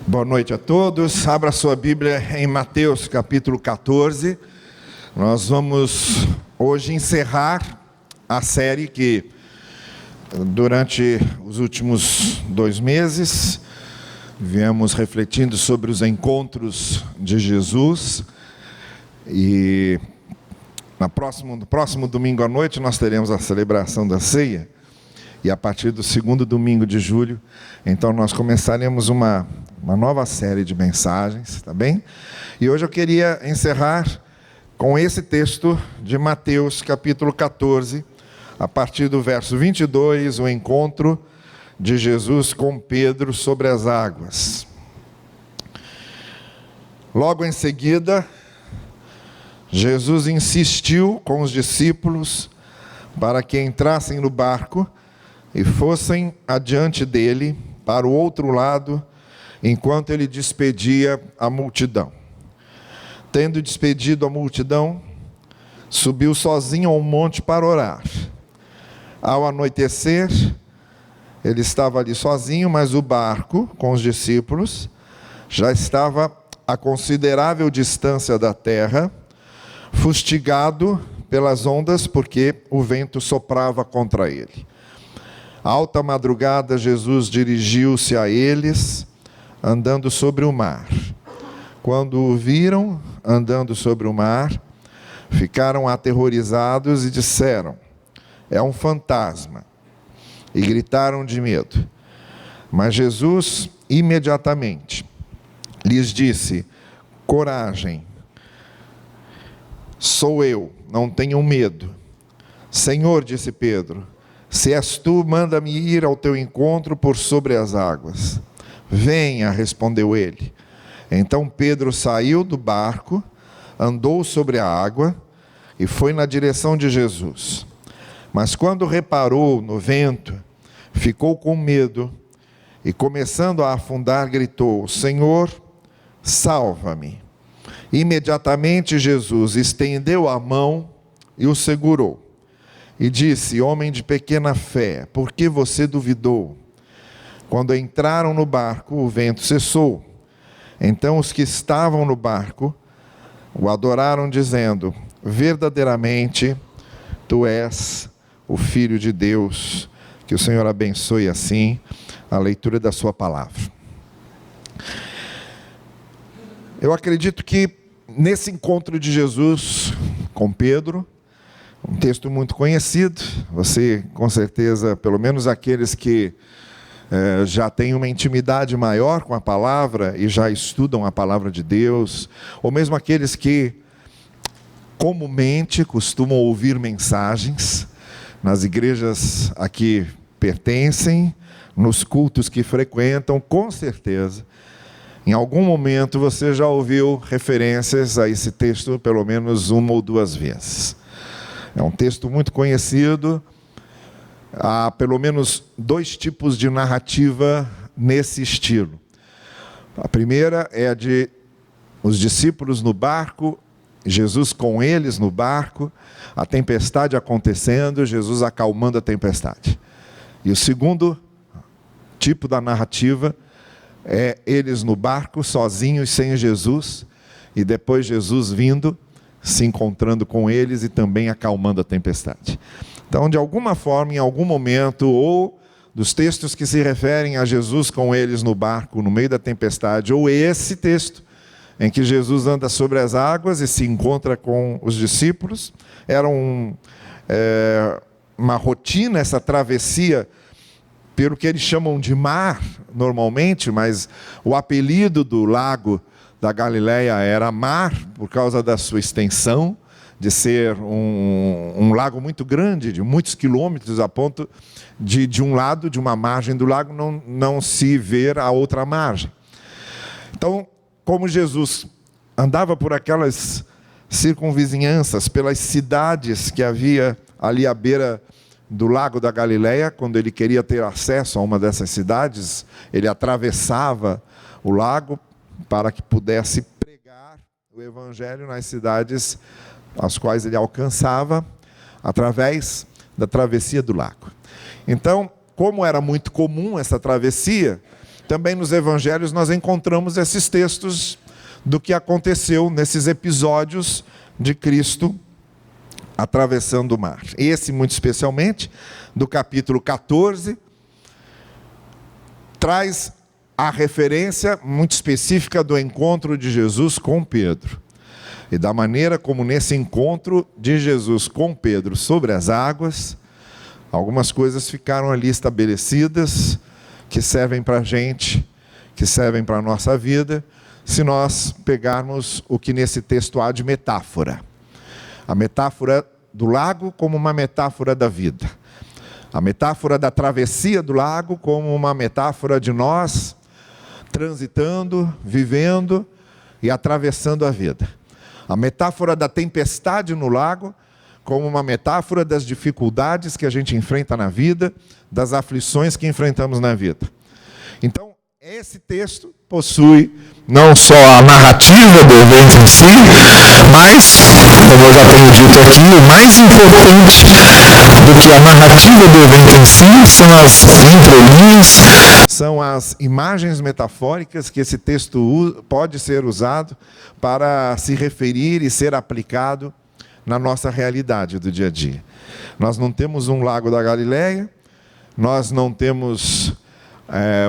Boa noite a todos. Abra sua Bíblia em Mateus capítulo 14. Nós vamos hoje encerrar a série que durante os últimos 2 meses viemos refletindo sobre os encontros de Jesus. E no próximo domingo à noite nós teremos a celebração da ceia. E a partir do segundo domingo de julho, então nós começaremos uma nova série de mensagens, tá bem? E hoje eu queria encerrar com esse texto de Mateus capítulo 14, a partir do verso 22, o encontro de Jesus com Pedro sobre as águas. Logo em seguida, Jesus insistiu com os discípulos para que entrassem no barco e fossem adiante dele para o outro lado, enquanto ele despedia a multidão. Tendo despedido a multidão, subiu sozinho ao monte para orar. Ao anoitecer, ele estava ali sozinho, mas o barco, com os discípulos, já estava a considerável distância da terra, fustigado pelas ondas, porque o vento soprava contra ele. Alta madrugada, Jesus dirigiu-se a eles, andando sobre o mar. Quando o viram andando sobre o mar, ficaram aterrorizados e disseram: é um fantasma, e gritaram de medo. Mas Jesus imediatamente lhes disse: coragem, sou eu, não tenham medo. Senhor, disse Pedro, se és tu, manda-me ir ao teu encontro por sobre as águas. Venha, respondeu ele. Então Pedro saiu do barco, andou sobre a água e foi na direção de Jesus. Mas quando reparou no vento, ficou com medo e, começando a afundar, gritou: Senhor, salva-me. Imediatamente Jesus estendeu a mão e o segurou. E disse: homem de pequena fé, por que você duvidou? Quando entraram no barco, o vento cessou. Então os que estavam no barco o adoraram, dizendo: verdadeiramente, tu és o Filho de Deus. Que o Senhor abençoe assim a leitura da sua palavra. Eu acredito que nesse encontro de Jesus com Pedro, um texto muito conhecido, você com certeza, pelo menos aqueles que já têm uma intimidade maior com a palavra e já estudam a palavra de Deus, ou mesmo aqueles que comumente costumam ouvir mensagens nas igrejas a que pertencem, nos cultos que frequentam, com certeza, em algum momento você já ouviu referências a esse texto pelo menos 1 ou 2 vezes. É um texto muito conhecido. Há pelo menos 2 tipos de narrativa nesse estilo. A primeira é a de os discípulos no barco, Jesus com eles no barco, a tempestade acontecendo, Jesus acalmando a tempestade. E o segundo tipo da narrativa é eles no barco, sozinhos, sem Jesus, e depois Jesus vindo, se encontrando com eles e também acalmando a tempestade. Então, de alguma forma, em algum momento, ou dos textos que se referem a Jesus com eles no barco, no meio da tempestade, ou esse texto em que Jesus anda sobre as águas e se encontra com os discípulos, era uma rotina, essa travessia, pelo que eles chamam de mar, normalmente, mas o apelido do lago da Galileia era mar, por causa da sua extensão, de ser um lago muito grande, de muitos quilômetros, a ponto de um lado, de uma margem do lago, não se ver a outra margem. Então, como Jesus andava por aquelas circunvizinhanças, pelas cidades que havia ali à beira do lago da Galileia, quando ele queria ter acesso a uma dessas cidades, ele atravessava o lago para que pudesse pregar o evangelho nas cidades as quais ele alcançava através da travessia do lago. Então, como era muito comum essa travessia, também nos evangelhos nós encontramos esses textos do que aconteceu nesses episódios de Cristo atravessando o mar. Esse, muito especialmente, do capítulo 14, traz a referência muito específica do encontro de Jesus com Pedro. E da maneira como nesse encontro de Jesus com Pedro sobre as águas, algumas coisas ficaram ali estabelecidas, que servem para a gente, que servem para a nossa vida, se nós pegarmos o que nesse texto há de metáfora. A metáfora do lago como uma metáfora da vida. A metáfora da travessia do lago como uma metáfora de nós transitando, vivendo e atravessando a vida. A metáfora da tempestade no lago como uma metáfora das dificuldades que a gente enfrenta na vida, das aflições que enfrentamos na vida. Então, esse texto possui não só a narrativa do evento em si, mas, como eu já tenho dito aqui, o mais importante do que a narrativa do evento em si são as entrelinhas, são as imagens metafóricas que esse texto pode ser usado para se referir e ser aplicado na nossa realidade do dia a dia. Nós não temos um lago da Galileia, nós não temos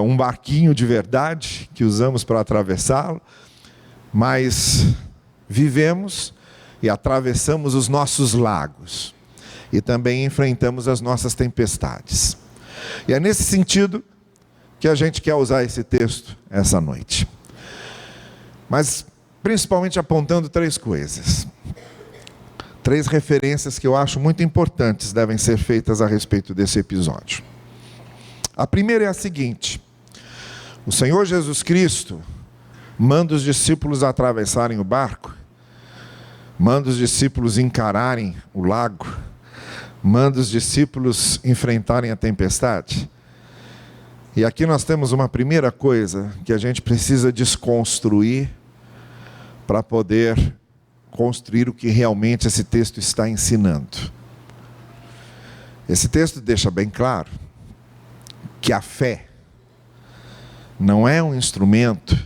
um barquinho de verdade que usamos para atravessá-lo, mas vivemos e atravessamos os nossos lagos e também enfrentamos as nossas tempestades. E é nesse sentido que a gente quer usar esse texto essa noite. Mas principalmente apontando 3 coisas. 3 referências que eu acho muito importantes devem ser feitas a respeito desse episódio. A primeira é a seguinte: o Senhor Jesus Cristo manda os discípulos atravessarem o barco, manda os discípulos encararem o lago, manda os discípulos enfrentarem a tempestade. E aqui nós temos uma primeira coisa que a gente precisa desconstruir para poder construir o que realmente esse texto está ensinando. Esse texto deixa bem claro que a fé não é um instrumento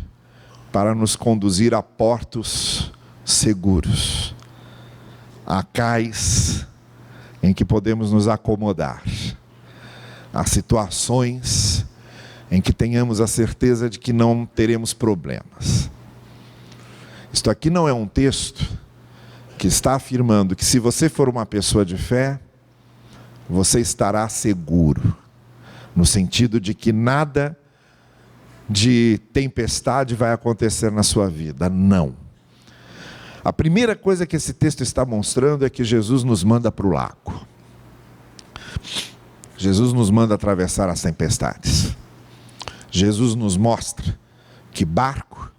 para nos conduzir a portos seguros, a cais em que podemos nos acomodar, a situações em que tenhamos a certeza de que não teremos problemas. Isto aqui não é um texto que está afirmando que se você for uma pessoa de fé, você estará seguro, no sentido de que nada de tempestade vai acontecer na sua vida. Não. A primeira coisa que esse texto está mostrando é que Jesus nos manda para o lago. Jesus nos manda atravessar as tempestades. Jesus nos mostra que barco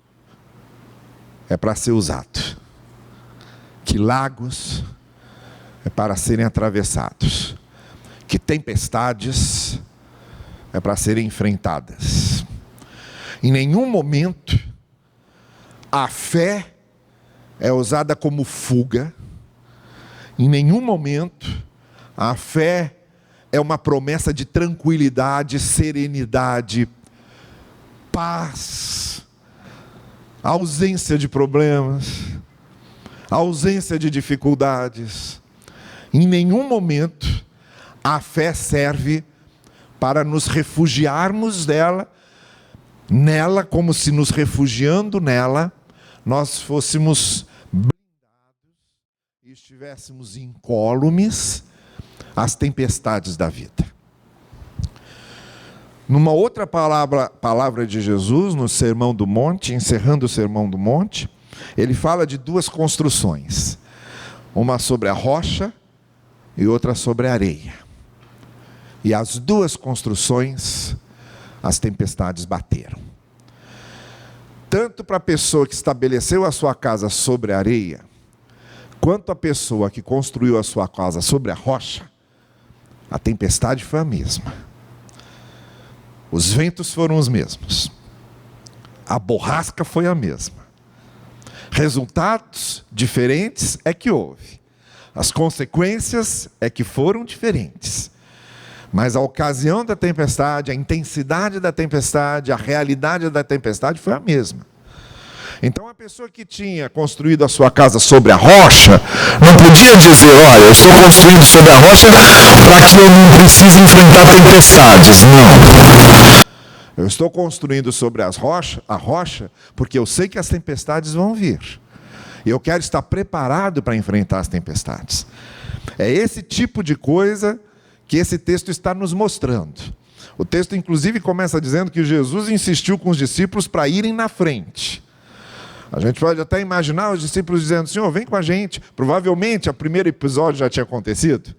é para ser usado, que lagos é para serem atravessados, que tempestades é para serem enfrentadas. Em nenhum momento a fé é usada como fuga, em nenhum momento a fé é uma promessa de tranquilidade, serenidade, paz, ausência de problemas, ausência de dificuldades. Em nenhum momento a fé serve para nos refugiarmos nela, como se nos refugiando nela, nós fôssemos blindados e estivéssemos incólumes às tempestades da vida. Numa outra palavra de Jesus, no Sermão do Monte, encerrando o Sermão do Monte, ele fala de 2 construções, uma sobre a rocha e outra sobre a areia. E as 2 construções, as tempestades bateram. Tanto para a pessoa que estabeleceu a sua casa sobre a areia, quanto a pessoa que construiu a sua casa sobre a rocha, a tempestade foi a mesma. Os ventos foram os mesmos. A borrasca foi a mesma. Resultados diferentes é que houve. As consequências é que foram diferentes. Mas a ocasião da tempestade, a intensidade da tempestade, a realidade da tempestade foi a mesma. Então a pessoa que tinha construído a sua casa sobre a rocha, não podia dizer, olha, eu estou construindo sobre a rocha para que eu não precise enfrentar tempestades. Não. Eu estou construindo sobre a rocha porque eu sei que as tempestades vão vir. E eu quero estar preparado para enfrentar as tempestades. É esse tipo de coisa que esse texto está nos mostrando. O texto, inclusive, começa dizendo que Jesus insistiu com os discípulos para irem na frente. A gente pode até imaginar os discípulos dizendo, Senhor, vem com a gente. Provavelmente, o primeiro episódio já tinha acontecido.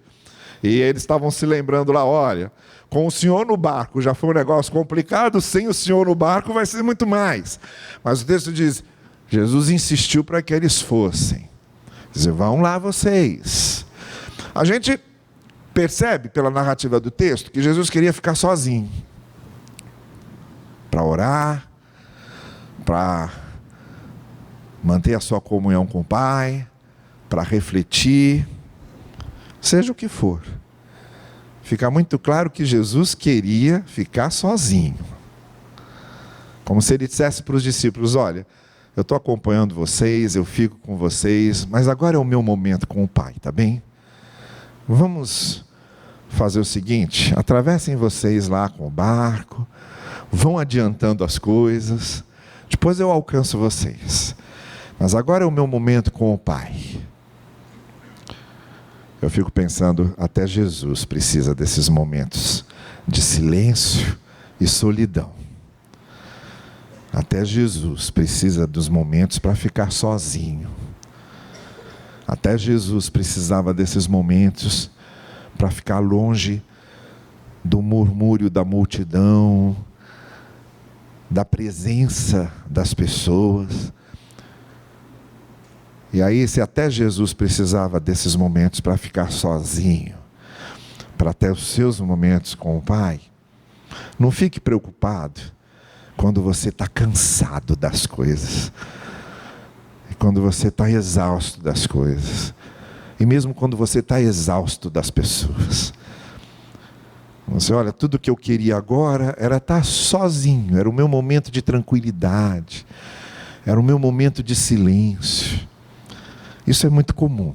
E eles estavam se lembrando lá, olha, com o Senhor no barco já foi um negócio complicado, sem o Senhor no barco vai ser muito mais. Mas o texto diz, Jesus insistiu para que eles fossem. Diz, vão lá vocês. A gente percebe pela narrativa do texto que Jesus queria ficar sozinho. Para orar, para manter a sua comunhão com o Pai, para refletir, seja o que for. Fica muito claro que Jesus queria ficar sozinho. Como se ele dissesse para os discípulos, olha, eu estou acompanhando vocês, eu fico com vocês, mas agora é o meu momento com o Pai, tá bem? Vamos fazer o seguinte, atravessem vocês lá com o barco, vão adiantando as coisas, depois eu alcanço vocês. Mas agora é o meu momento com o Pai. Eu fico pensando, até Jesus precisa desses momentos de silêncio e solidão. Até Jesus precisa dos momentos para ficar sozinho. Até Jesus precisava desses momentos para ficar longe do murmúrio da multidão, da presença das pessoas. E aí, se até Jesus precisava desses momentos para ficar sozinho, para ter os seus momentos com o Pai, não fique preocupado quando você está cansado das coisas, e quando você está exausto das coisas, e mesmo quando você está exausto das pessoas. Você olha, tudo que eu queria agora era estar sozinho, era o meu momento de tranquilidade, era o meu momento de silêncio. Isso é muito comum.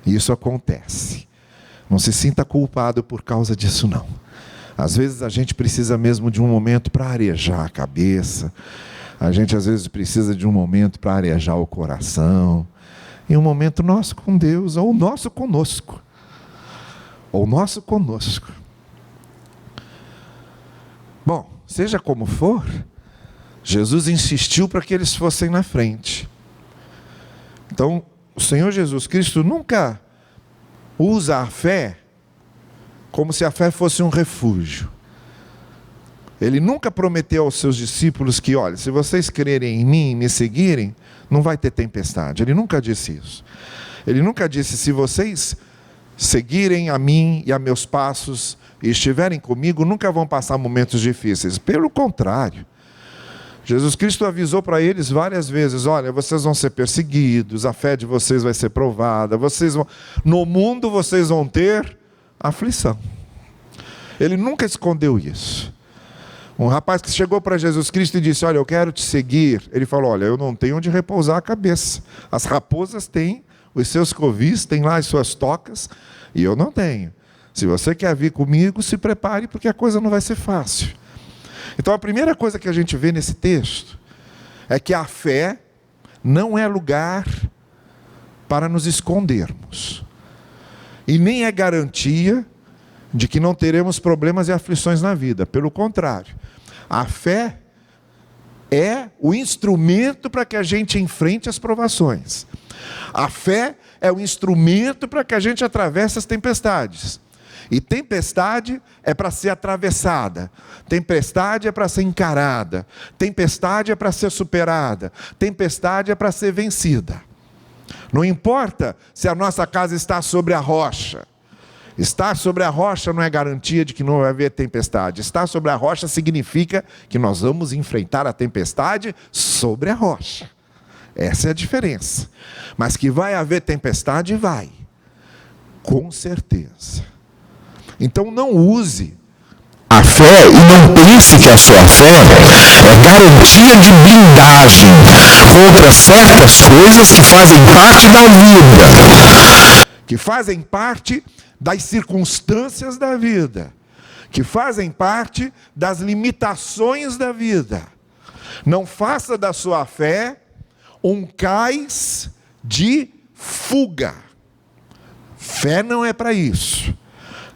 E isso acontece. Não se sinta culpado por causa disso, não. Às vezes a gente precisa mesmo de um momento para arejar a cabeça. A gente às vezes precisa de um momento para arejar o coração. E um momento nosso com Deus, ou nosso conosco. Ou nosso conosco. Bom, seja como for, Jesus insistiu para que eles fossem na frente. Então, o Senhor Jesus Cristo nunca usa a fé como se a fé fosse um refúgio. Ele nunca prometeu aos seus discípulos que, olha, se vocês crerem em mim e me seguirem, não vai ter tempestade. Ele nunca disse isso. Ele nunca disse, se vocês seguirem a mim e a meus passos e estiverem comigo, nunca vão passar momentos difíceis. Pelo contrário. Jesus Cristo avisou para eles várias vezes, olha, vocês vão ser perseguidos, a fé de vocês vai ser provada, no mundo vocês vão ter aflição. Ele nunca escondeu isso. Um rapaz que chegou para Jesus Cristo e disse, olha, eu quero te seguir. Ele falou, olha, eu não tenho onde repousar a cabeça. As raposas têm os seus covis, têm lá as suas tocas, e eu não tenho. Se você quer vir comigo, se prepare, porque a coisa não vai ser fácil. Então a primeira coisa que a gente vê nesse texto é que a fé não é lugar para nos escondermos. E nem é garantia de que não teremos problemas e aflições na vida. Pelo contrário, a fé é o instrumento para que a gente enfrente as provações. A fé é o instrumento para que a gente atravesse as tempestades. E tempestade é para ser atravessada, tempestade é para ser encarada, tempestade é para ser superada, tempestade é para ser vencida. Não importa se a nossa casa está sobre a rocha. Estar sobre a rocha não é garantia de que não vai haver tempestade. Estar sobre a rocha significa que nós vamos enfrentar a tempestade sobre a rocha. Essa é a diferença. Mas que vai haver tempestade, vai. Com certeza. Então não use a fé e não pense que a sua fé é garantia de blindagem contra certas coisas que fazem parte da vida. Que fazem parte das circunstâncias da vida. Que fazem parte das limitações da vida. Não faça da sua fé um cais de fuga. Fé não é para isso.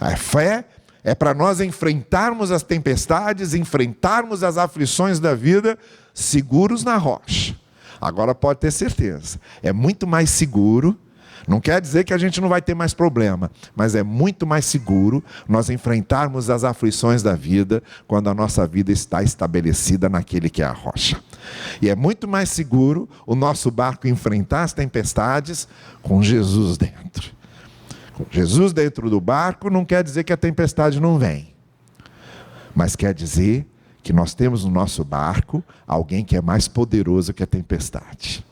A fé é para nós enfrentarmos as tempestades, enfrentarmos as aflições da vida, seguros na rocha. Agora pode ter certeza, é muito mais seguro, não quer dizer que a gente não vai ter mais problema, mas é muito mais seguro nós enfrentarmos as aflições da vida quando a nossa vida está estabelecida naquele que é a rocha. E é muito mais seguro o nosso barco enfrentar as tempestades com Jesus dentro. Com Jesus dentro do barco não quer dizer que a tempestade não vem, mas quer dizer que nós temos no nosso barco alguém que é mais poderoso que a tempestade.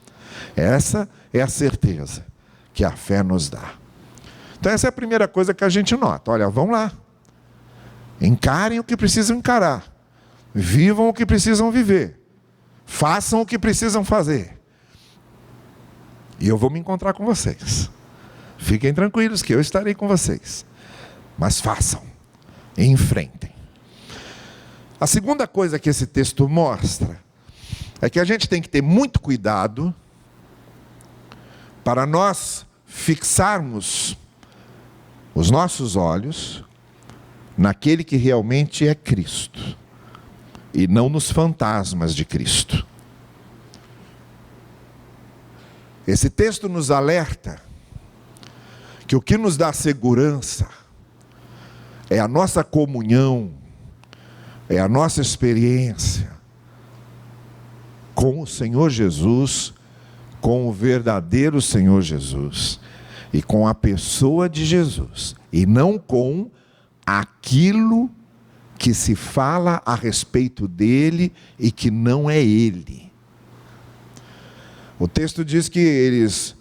Essa é a certeza que a fé nos dá. Então essa é a primeira coisa que a gente nota. Olha, vão lá. Encarem o que precisam encarar. Vivam o que precisam viver. Façam o que precisam fazer. E eu vou me encontrar com vocês. Fiquem tranquilos que eu estarei com vocês. Mas façam. E enfrentem. A segunda coisa que esse texto mostra é que a gente tem que ter muito cuidado para nós fixarmos os nossos olhos naquele que realmente é Cristo e não nos fantasmas de Cristo. Esse texto nos alerta que o que nos dá segurança é a nossa comunhão, é a nossa experiência com o Senhor Jesus, com o verdadeiro Senhor Jesus e com a pessoa de Jesus, e não com aquilo que se fala a respeito dele e que não é ele. O texto diz que eles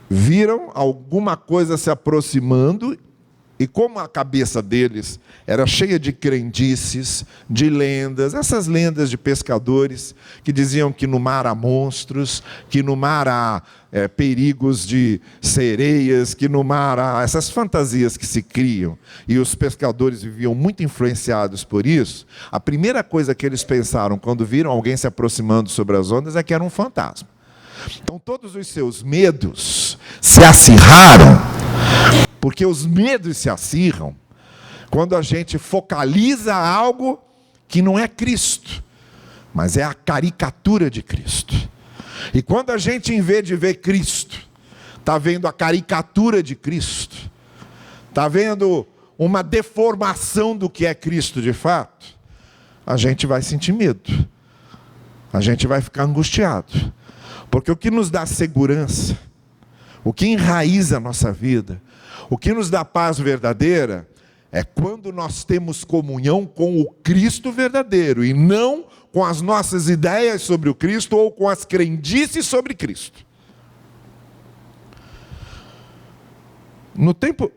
viram alguma coisa se aproximando, e como a cabeça deles era cheia de crendices, de lendas, essas lendas de pescadores que diziam que no mar há monstros, que no mar há perigos de sereias, que no mar há essas fantasias que se criam, e os pescadores viviam muito influenciados por isso. A primeira coisa que eles pensaram quando viram alguém se aproximando sobre as ondas é que era um fantasma. Então todos os seus medos se acirraram, porque os medos se acirram quando a gente focaliza algo que não é Cristo, mas é a caricatura de Cristo. E quando a gente, em vez de ver Cristo, está vendo a caricatura de Cristo, está vendo uma deformação do que é Cristo de fato, a gente vai sentir medo, a gente vai ficar angustiado. Porque o que nos dá segurança, o que enraiza a nossa vida, o que nos dá paz verdadeira, é quando nós temos comunhão com o Cristo verdadeiro, e não com as nossas ideias sobre o Cristo, ou com as crendices sobre Cristo. No tempo,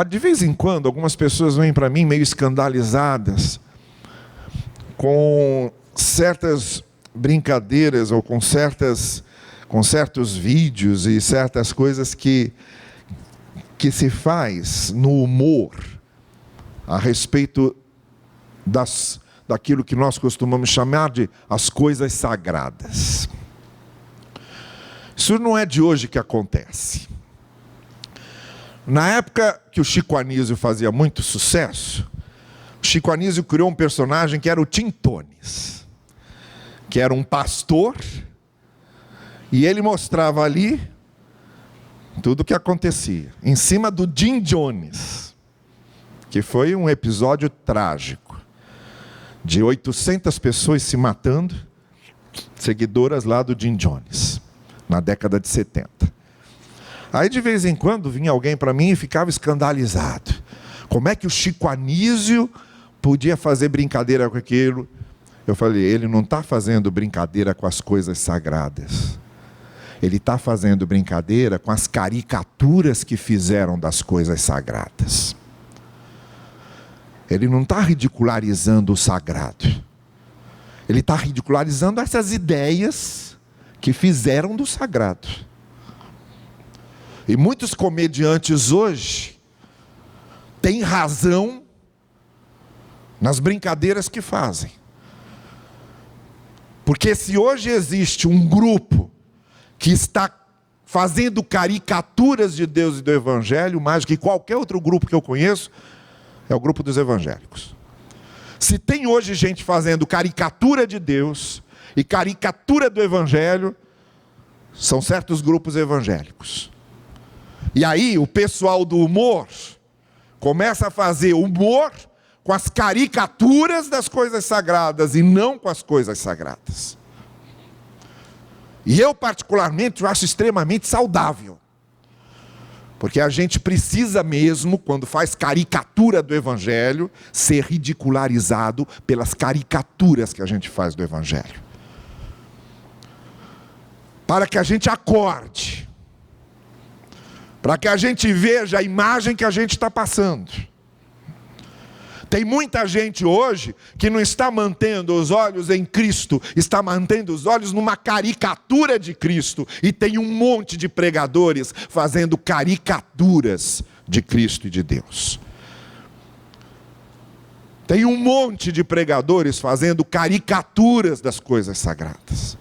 de vez em quando, algumas pessoas vêm para mim meio escandalizadas, com certas brincadeiras, ou com certos vídeos e certas coisas que se faz no humor a respeito daquilo que nós costumamos chamar de as coisas sagradas. Isso não é de hoje que acontece. Na época que o Chico Anísio fazia muito sucesso, o Chico Anísio criou um personagem que era o Tintones, que era um pastor, e ele mostrava ali tudo o que acontecia, em cima do Jim Jones, que foi um episódio trágico, de 800 pessoas se matando, seguidoras lá do Jim Jones, na década de 70. Aí de vez em quando vinha alguém para mim e ficava escandalizado. Como é que o Chico Anísio podia fazer brincadeira com aquilo? Eu falei, ele não está fazendo brincadeira com as coisas sagradas. Ele está fazendo brincadeira com as caricaturas que fizeram das coisas sagradas. ele não está ridicularizando o sagrado. Ele está ridicularizando essas ideias que fizeram do sagrado. E muitos comediantes hoje têm razão nas brincadeiras que fazem. Porque se hoje existe um grupo que está fazendo caricaturas de Deus e do Evangelho, mais do que qualquer outro grupo que eu conheço, é o grupo dos evangélicos. Se tem hoje gente fazendo caricatura de Deus e caricatura do Evangelho, são certos grupos evangélicos. E aí o pessoal do humor começa a fazer humor com as caricaturas das coisas sagradas e não com as coisas sagradas. E eu particularmente acho extremamente saudável. Porque a gente precisa mesmo, quando faz caricatura do Evangelho, ser ridicularizado pelas caricaturas que a gente faz do Evangelho. Para que a gente acorde. Para que a gente veja a imagem que a gente está passando. Tem muita gente hoje que não está mantendo os olhos em Cristo, está mantendo os olhos numa caricatura de Cristo. E tem um monte de pregadores fazendo caricaturas de Cristo e de Deus. Tem um monte de pregadores fazendo caricaturas das coisas sagradas.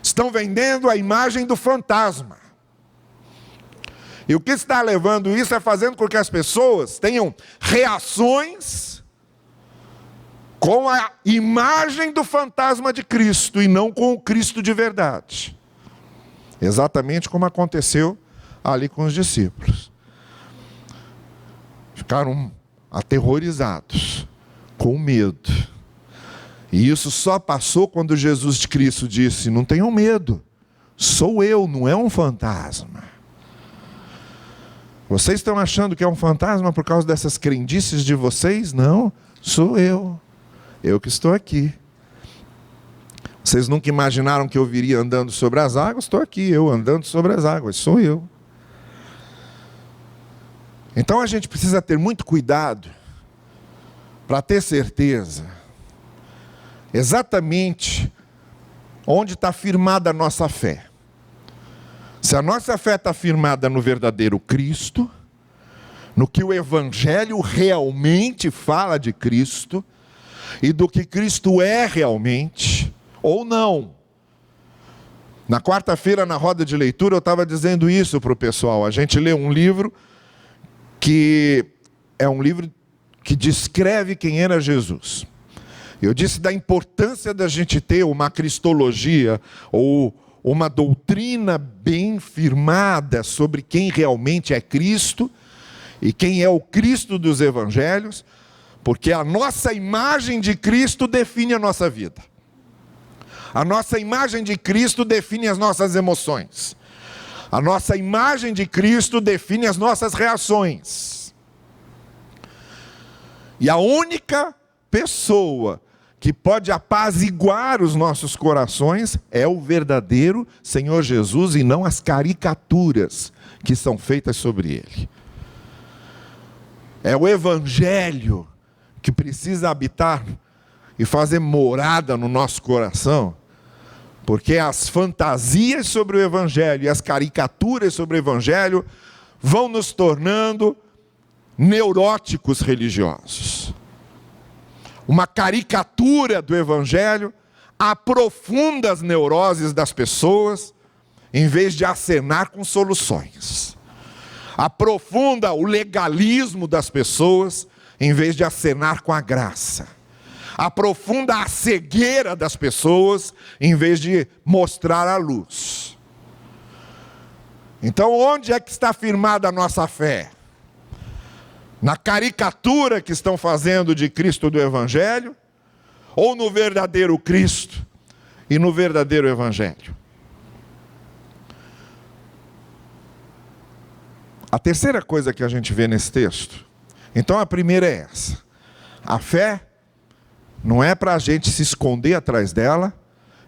Estão vendendo a imagem do fantasma. E o que está levando isso é fazendo com que as pessoas tenham reações com a imagem do fantasma de Cristo e não com o Cristo de verdade. Exatamente como aconteceu ali com os discípulos. Ficaram aterrorizados, com medo. E isso só passou quando Jesus Cristo disse: não tenham medo, sou eu, não é um fantasma. Vocês estão achando que é um fantasma por causa dessas crendices de vocês? Não, sou eu. Eu que estou aqui. Vocês nunca imaginaram que eu viria andando sobre as águas? Estou aqui, eu andando sobre as águas, sou eu. Então a gente precisa ter muito cuidado para ter certeza exatamente onde está firmada a nossa fé. Se a nossa fé está firmada no verdadeiro Cristo, no que o Evangelho realmente fala de Cristo, e do que Cristo é realmente, ou não. Na quarta-feira, na roda de leitura, eu estava dizendo isso para o pessoal. A gente lê um livro que é um livro que descreve quem era Jesus. Eu disse da importância da gente ter uma cristologia, ou uma doutrina bem firmada sobre quem realmente é Cristo, e quem é o Cristo dos Evangelhos, porque a nossa imagem de Cristo define a nossa vida. A nossa imagem de Cristo define as nossas emoções. A nossa imagem de Cristo define as nossas reações. E a única pessoa que pode apaziguar os nossos corações é o verdadeiro Senhor Jesus e não as caricaturas que são feitas sobre Ele. É o Evangelho que precisa habitar e fazer morada no nosso coração, porque as fantasias sobre o Evangelho e as caricaturas sobre o Evangelho vão nos tornando neuróticos religiosos. Uma caricatura do Evangelho aprofunda as neuroses das pessoas, em vez de acenar com soluções. Aprofunda o legalismo das pessoas, em vez de acenar com a graça. Aprofunda a cegueira das pessoas, em vez de mostrar a luz. Então, onde é que está firmada a nossa fé? Na caricatura que estão fazendo de Cristo do Evangelho, ou no verdadeiro Cristo e no verdadeiro Evangelho? A terceira coisa que a gente vê nesse texto, então a primeira é essa: a fé não é para a gente se esconder atrás dela,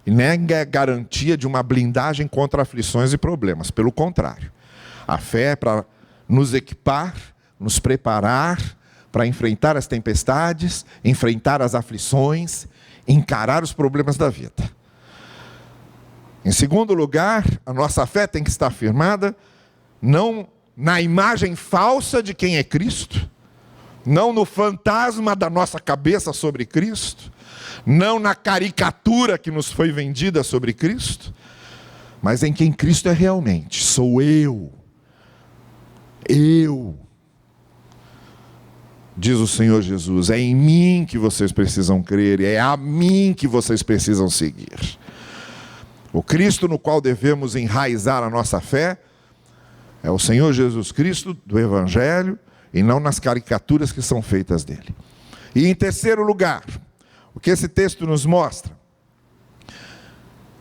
e nem é garantia de uma blindagem contra aflições e problemas, pelo contrário. A fé é para nos equipar, nos preparar para enfrentar as tempestades, enfrentar as aflições, encarar os problemas da vida. Em segundo lugar, a nossa fé tem que estar firmada não na imagem falsa de quem é Cristo, não no fantasma da nossa cabeça sobre Cristo, não na caricatura que nos foi vendida sobre Cristo, mas em quem Cristo é realmente. Sou eu. Diz o Senhor Jesus, é em mim que vocês precisam crer, é a mim que vocês precisam seguir. O Cristo no qual devemos enraizar a nossa fé é o Senhor Jesus Cristo do Evangelho, e não nas caricaturas que são feitas dele. E em terceiro lugar, o que esse texto nos mostra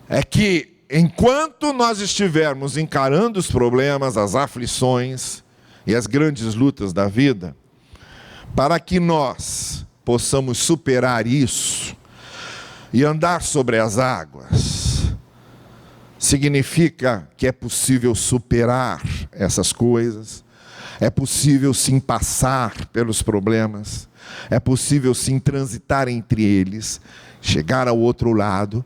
é que enquanto nós estivermos encarando os problemas, as aflições e as grandes lutas da vida, para que nós possamos superar isso e andar sobre as águas, significa que é possível superar essas coisas, é possível sim passar pelos problemas, é possível sim transitar entre eles, chegar ao outro lado,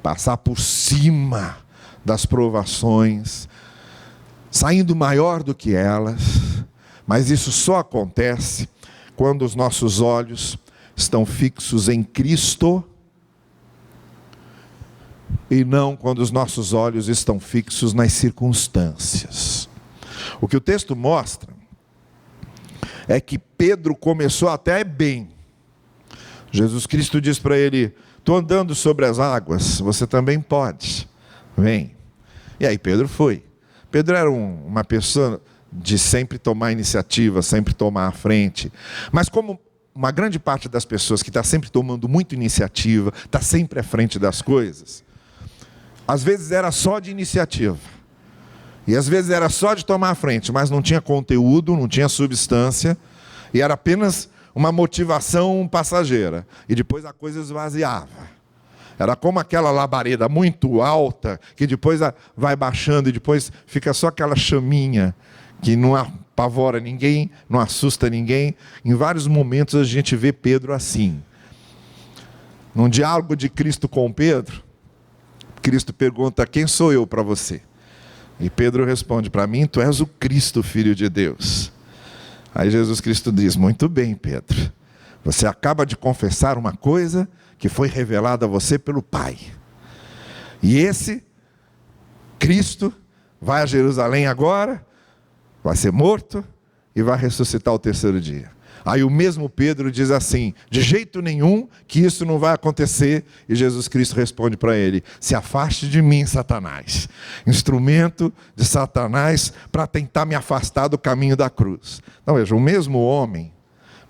passar por cima das provações, saindo maior do que elas, mas isso só acontece quando os nossos olhos estão fixos em Cristo e não quando os nossos olhos estão fixos nas circunstâncias. O que o texto mostra é que Pedro começou até bem. Jesus Cristo diz para ele, estou andando sobre as águas, você também pode, vem. E aí Pedro foi. Pedro era uma pessoa de sempre tomar iniciativa, sempre tomar a frente. Mas como uma grande parte das pessoas que está sempre tomando muita iniciativa, está sempre à frente das coisas, às vezes era só de iniciativa. E às vezes era só de tomar a frente, mas não tinha conteúdo, não tinha substância, e era apenas uma motivação passageira. E depois a coisa esvaziava. Era como aquela labareda muito alta, que depois vai baixando e depois fica só aquela chaminha, que não apavora ninguém, não assusta ninguém. Em vários momentos a gente vê Pedro assim. Num diálogo de Cristo com Pedro, Cristo pergunta, quem sou eu para você? E Pedro responde, para mim tu és o Cristo, Filho de Deus. Aí Jesus Cristo diz, muito bem Pedro, você acaba de confessar uma coisa que foi revelada a você pelo Pai. E esse Cristo vai a Jerusalém agora, vai ser morto e vai ressuscitar ao terceiro dia. Aí o mesmo Pedro diz assim, de jeito nenhum que isso não vai acontecer. E Jesus Cristo responde para ele, se afaste de mim, Satanás. Instrumento de Satanás para tentar me afastar do caminho da cruz. Então veja, o mesmo homem,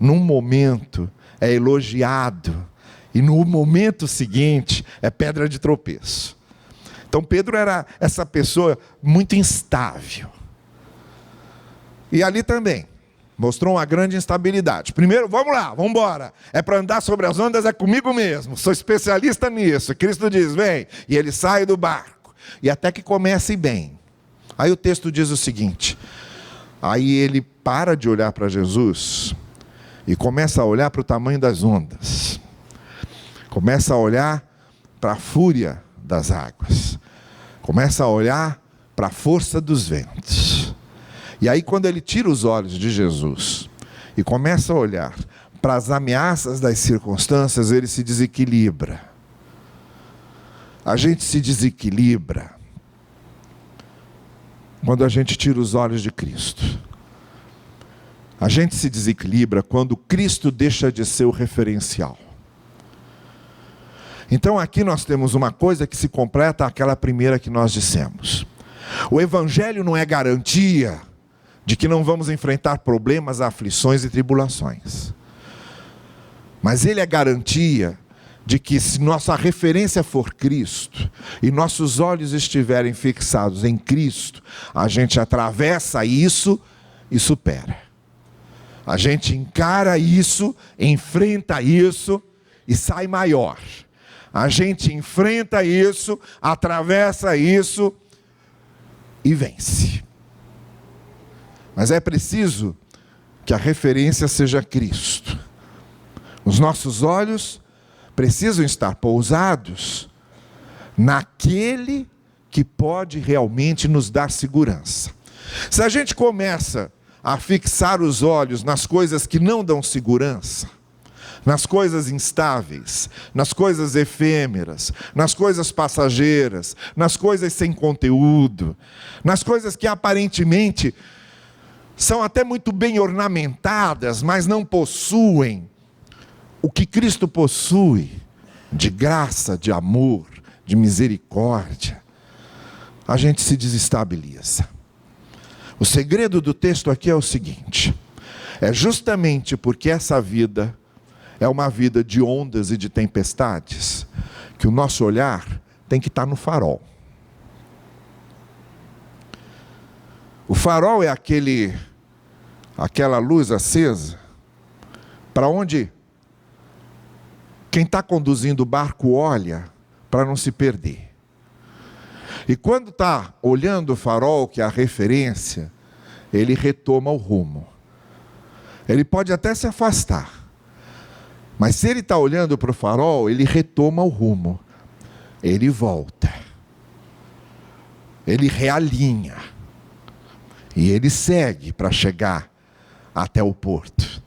num momento é elogiado, e no momento seguinte é pedra de tropeço. Então Pedro era essa pessoa muito instável. E ali também mostrou uma grande instabilidade. Primeiro, vamos lá, vamos embora. É para andar sobre as ondas, é comigo mesmo. Sou especialista nisso. Cristo diz, vem. E ele sai do barco. E até que comece bem. Aí o texto diz o seguinte. Aí ele para de olhar para Jesus e começa a olhar para o tamanho das ondas. Começa a olhar para a fúria das águas. Começa a olhar para a força dos ventos. E aí quando ele tira os olhos de Jesus e começa a olhar para as ameaças das circunstâncias, ele se desequilibra. A gente se desequilibra quando a gente tira os olhos de Cristo. A gente se desequilibra quando Cristo deixa de ser o referencial. Então aqui nós temos uma coisa que se completa àquela primeira que nós dissemos. O Evangelho não é garantia de que não vamos enfrentar problemas, aflições e tribulações. Mas ele é garantia de que se nossa referência for Cristo, e nossos olhos estiverem fixados em Cristo, a gente atravessa isso e supera. A gente encara isso, enfrenta isso e sai maior. A gente enfrenta isso, atravessa isso e vence. Mas é preciso que a referência seja Cristo. Os nossos olhos precisam estar pousados naquele que pode realmente nos dar segurança. Se a gente começa a fixar os olhos nas coisas que não dão segurança, nas coisas instáveis, nas coisas efêmeras, nas coisas passageiras, nas coisas sem conteúdo, nas coisas que aparentemente são até muito bem ornamentadas, mas não possuem o que Cristo possui de graça, de amor, de misericórdia, a gente se desestabiliza. O segredo do texto aqui é o seguinte: é justamente porque essa vida é uma vida de ondas e de tempestades, que o nosso olhar tem que estar no farol. O farol é aquela luz acesa, para onde quem está conduzindo o barco olha para não se perder. E quando está olhando o farol, que é a referência, ele retoma o rumo. Ele pode até se afastar, mas se ele está olhando para o farol, ele retoma o rumo. Ele volta. Ele realinha. E ele segue para chegar até o porto.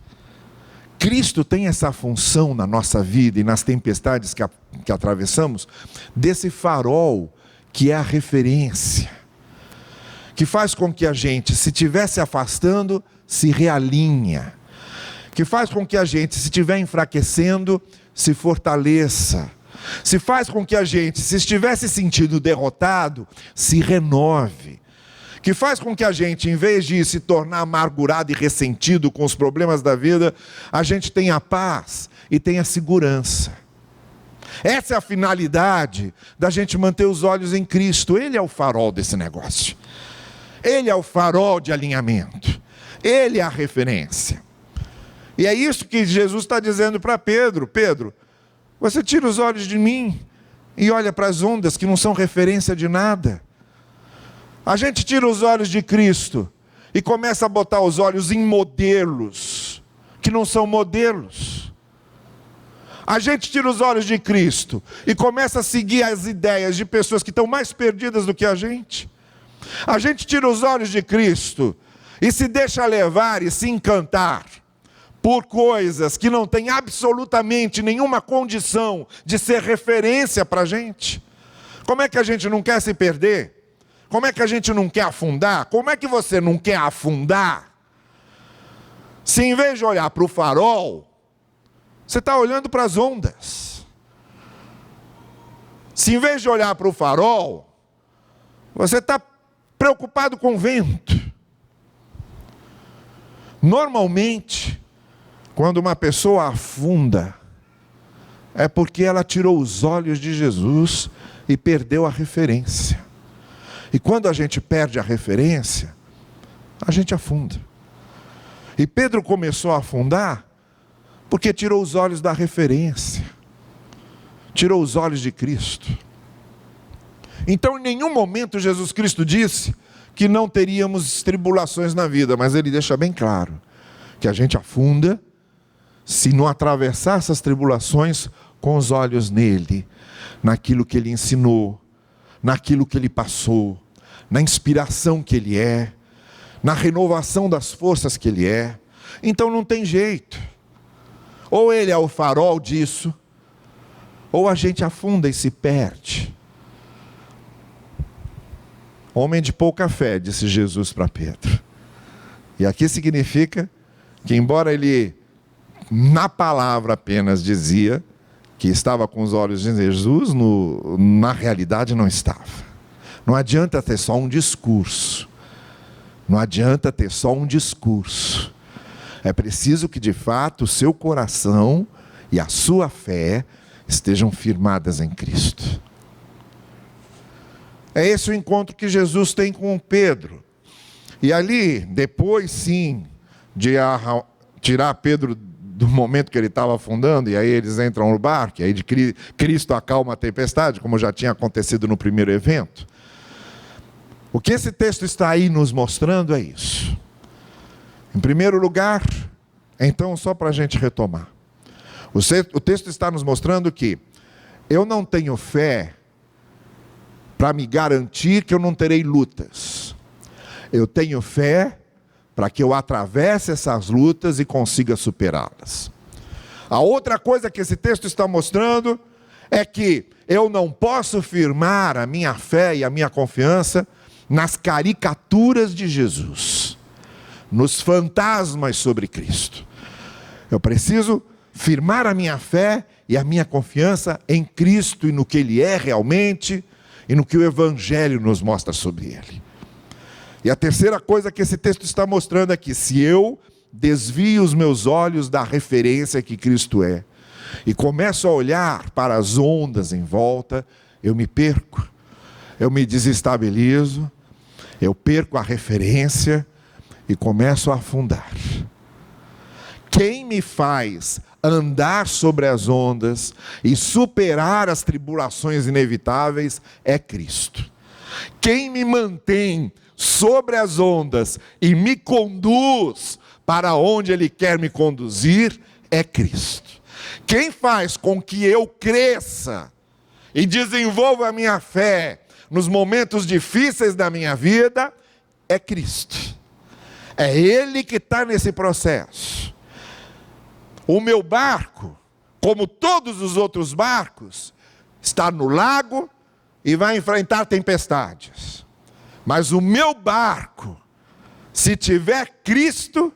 Cristo tem essa função na nossa vida e nas tempestades que atravessamos, desse farol que é a referência, que faz com que a gente, se estiver se afastando, se realinha, que faz com que a gente, se estiver enfraquecendo, se fortaleça, se faz com que a gente, se estiver se sentindo derrotado, se renove, que faz com que a gente, em vez de se tornar amargurado e ressentido com os problemas da vida, a gente tenha paz e tenha segurança. Essa é a finalidade da gente manter os olhos em Cristo. Ele é o farol desse negócio. Ele é o farol de alinhamento. Ele é a referência. E é isso que Jesus está dizendo para Pedro. Pedro, você tira os olhos de mim e olha para as ondas que não são referência de nada. A gente tira os olhos de Cristo e começa a botar os olhos em modelos que não são modelos. A gente tira os olhos de Cristo e começa a seguir as ideias de pessoas que estão mais perdidas do que a gente. A gente tira os olhos de Cristo e se deixa levar e se encantar por coisas que não têm absolutamente nenhuma condição de ser referência para a gente. Como é que a gente não quer se perder? Como é que a gente não quer afundar? Como é que você não quer afundar? Se em vez de olhar para o farol, você está olhando para as ondas. Se em vez de olhar para o farol, você está preocupado com o vento. Normalmente, quando uma pessoa afunda, é porque ela tirou os olhos de Jesus e perdeu a referência. E quando a gente perde a referência, a gente afunda. E Pedro começou a afundar porque tirou os olhos da referência, tirou os olhos de Cristo. Então, em nenhum momento Jesus Cristo disse que não teríamos tribulações na vida, mas ele deixa bem claro que a gente afunda se não atravessar essas tribulações com os olhos nele, naquilo que ele ensinou, naquilo que ele passou, na inspiração que ele é, na renovação das forças que ele é. Então não tem jeito. Ou ele é o farol disso, ou a gente afunda e se perde. Homem de pouca fé, disse Jesus para Pedro. E aqui significa que, embora ele, na palavra apenas dizia que estava com os olhos de Jesus, na realidade não estava. Não adianta ter só um discurso. Não adianta ter só um discurso. É preciso que de fato o seu coração e a sua fé estejam firmadas em Cristo. É esse o encontro que Jesus tem com Pedro. E ali, depois sim, de tirar Pedro do momento que ele estava afundando, e aí eles entram no barco, e aí Cristo acalma a tempestade, como já tinha acontecido no primeiro evento. O que esse texto está aí nos mostrando é isso. Em primeiro lugar, então, só para a gente retomar, o texto está nos mostrando que eu não tenho fé para me garantir que eu não terei lutas. Eu tenho fé para que eu atravesse essas lutas e consiga superá-las. A outra coisa que esse texto está mostrando é que eu não posso firmar a minha fé e a minha confiança nas caricaturas de Jesus, nos fantasmas sobre Cristo. Eu preciso firmar a minha fé e a minha confiança em Cristo e no que Ele é realmente e no que o Evangelho nos mostra sobre Ele. E a terceira coisa que esse texto está mostrando é que se eu desvio os meus olhos da referência que Cristo é e começo a olhar para as ondas em volta, eu me perco, eu me desestabilizo, eu perco a referência e começo a afundar. Quem me faz andar sobre as ondas e superar as tribulações inevitáveis é Cristo. Quem me mantém sobre as ondas e me conduz para onde Ele quer me conduzir é Cristo. Quem faz com que eu cresça e desenvolva a minha fé nos momentos difíceis da minha vida é Cristo. É Ele que está nesse processo. O meu barco, como todos os outros barcos, está no lago e vai enfrentar tempestades. Mas o meu barco, se tiver Cristo,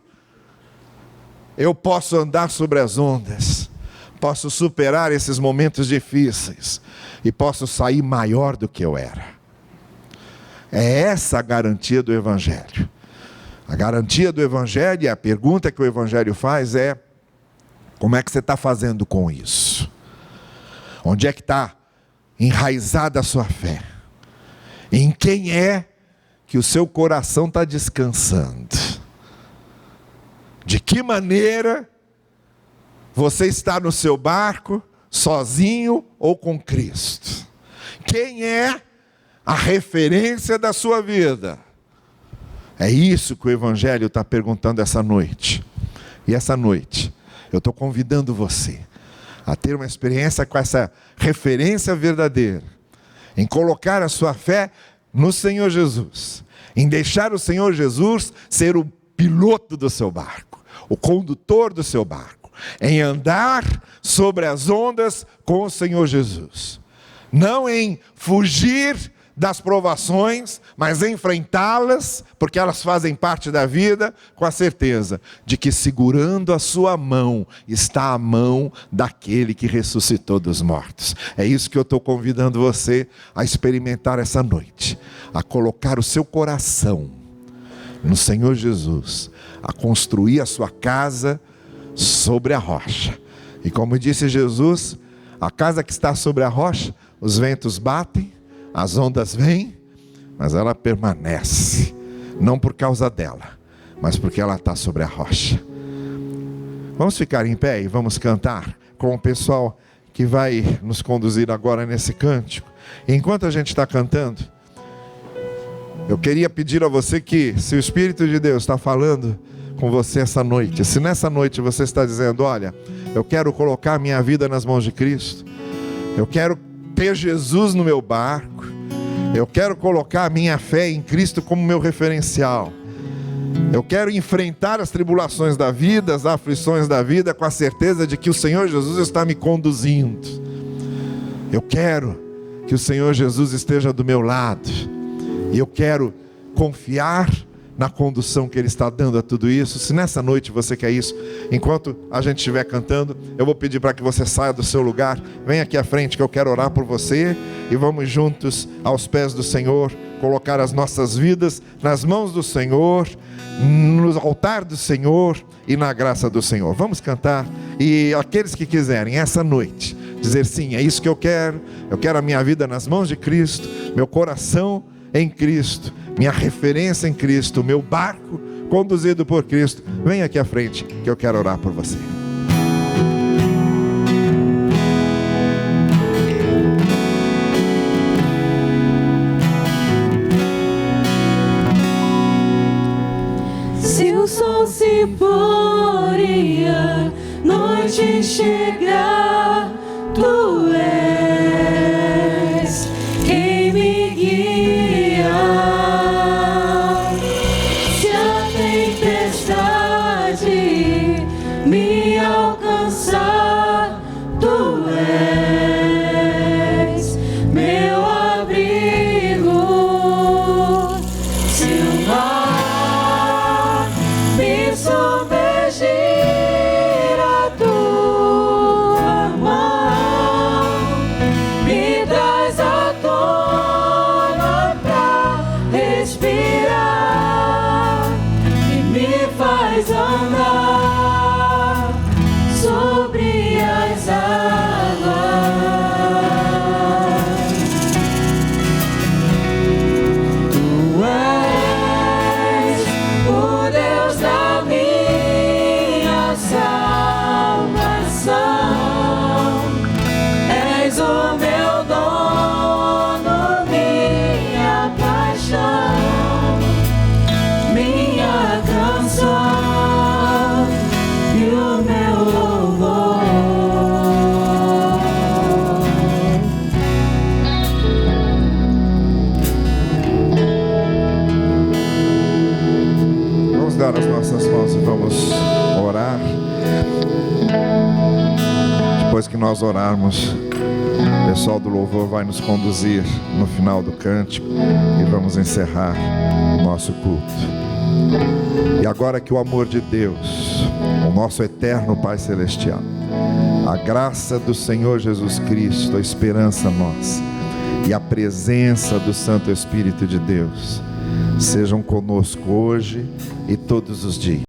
eu posso andar sobre as ondas, posso superar esses momentos difíceis e posso sair maior do que eu era. É essa a garantia do Evangelho. A garantia do Evangelho, e a pergunta que o Evangelho faz é: como é que você está fazendo com isso? Onde é que está enraizada a sua fé? Em quem é que o seu coração está descansando? De que maneira você está no seu barco, sozinho ou com Cristo? Quem é a referência da sua vida? É isso que o Evangelho está perguntando essa noite. E essa noite eu estou convidando você a ter uma experiência com essa referência verdadeira, em colocar a sua fé no Senhor Jesus, em deixar o Senhor Jesus ser o piloto do seu barco, o condutor do seu barco, em andar sobre as ondas com o Senhor Jesus, não em fugir das provações, mas enfrentá-las, porque elas fazem parte da vida, com a certeza de que segurando a sua mão, está a mão daquele que ressuscitou dos mortos. É isso que eu estou convidando você a experimentar essa noite, a colocar o seu coração no Senhor Jesus, a construir a sua casa sobre a rocha. E como disse Jesus, a casa que está sobre a rocha, os ventos batem, as ondas vêm, mas ela permanece, não por causa dela, mas porque ela está sobre a rocha. Vamos ficar em pé e vamos cantar com o pessoal que vai nos conduzir agora nesse cântico. E enquanto a gente está cantando, eu queria pedir a você que, se o Espírito de Deus está falando com você essa noite, se nessa noite você está dizendo: olha, eu quero colocar a minha vida nas mãos de Cristo, eu quero ter Jesus no meu barco, eu quero colocar a minha fé em Cristo como meu referencial, eu quero enfrentar as tribulações da vida, as aflições da vida, com a certeza de que o Senhor Jesus está me conduzindo. Eu quero que o Senhor Jesus esteja do meu lado, e eu quero confiar na condução que Ele está dando a tudo isso. Se nessa noite você quer isso, enquanto a gente estiver cantando, eu vou pedir para que você saia do seu lugar, venha aqui à frente que eu quero orar por você, e vamos juntos aos pés do Senhor, colocar as nossas vidas nas mãos do Senhor, no altar do Senhor e na graça do Senhor. Vamos cantar, e aqueles que quiserem essa noite dizer: sim, é isso que eu quero a minha vida nas mãos de Cristo, meu coração em Cristo, minha referência em Cristo, meu barco conduzido por Cristo, vem aqui à frente que eu quero orar por você. Se o sol se enxergar, tu és quem me guia. Se a tempestade me alcançar, tu és meu abrigo. Se o mar me submergir, a tua mão me traz à tona pra respirar e me faz andar sobre as águas. Tu és o Deus da minha salvação, és o meu dono, minha paixão, minha canção e o meu louvor. Vamos dar as nossas mãos e vamos orar. Depois que nós orarmos, o pessoal do louvor vai nos conduzir no final do cântico e vamos encerrar o nosso culto. E agora que o amor de Deus, o nosso eterno Pai Celestial, a graça do Senhor Jesus Cristo, a esperança nossa e a presença do Santo Espírito de Deus sejam conosco hoje e todos os dias.